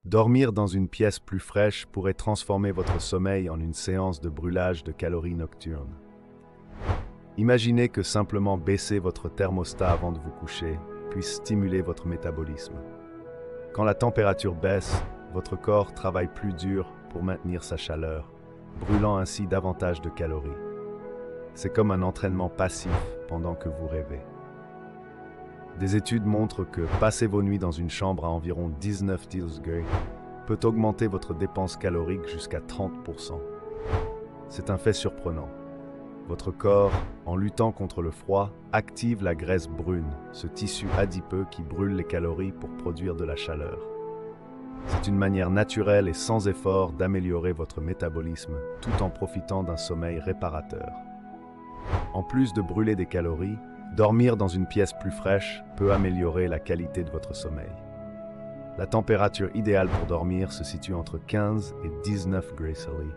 Dormir dans une pièce plus fraîche pourrait transformer votre sommeil en une séance de brûlage de calories nocturne. Imaginez que simplement baisser votre thermostat avant de vous coucher puisse stimuler votre métabolisme. Quand la température baisse, votre corps travaille plus dur pour maintenir sa chaleur, brûlant ainsi davantage de calories. C'est comme un entraînement passif pendant que vous rêvez. Des études montrent que passer vos nuits dans une chambre à environ 19 degrés peut augmenter votre dépense calorique jusqu'à 30%. C'est un fait surprenant. Votre corps, en luttant contre le froid, active la graisse brune, ce tissu adipeux qui brûle les calories pour produire de la chaleur. C'est une manière naturelle et sans effort d'améliorer votre métabolisme tout en profitant d'un sommeil réparateur. En plus de brûler des calories, dormir dans une pièce plus fraîche peut améliorer la qualité de votre sommeil. La température idéale pour dormir se situe entre 15 et 19 degrés Celsius,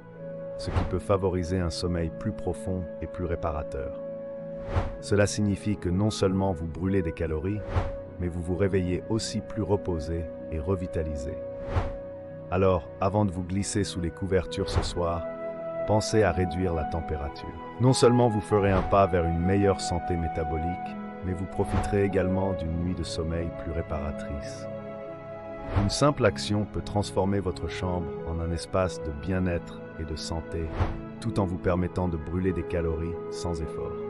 ce qui peut favoriser un sommeil plus profond et plus réparateur. Cela signifie que non seulement vous brûlez des calories, mais vous vous réveillez aussi plus reposé et revitalisé. Alors, avant de vous glisser sous les couvertures ce soir, pensez à réduire la température. Non seulement vous ferez un pas vers une meilleure santé métabolique, mais vous profiterez également d'une nuit de sommeil plus réparatrice. Une simple action peut transformer votre chambre en un espace de bien-être et de santé, tout en vous permettant de brûler des calories sans effort.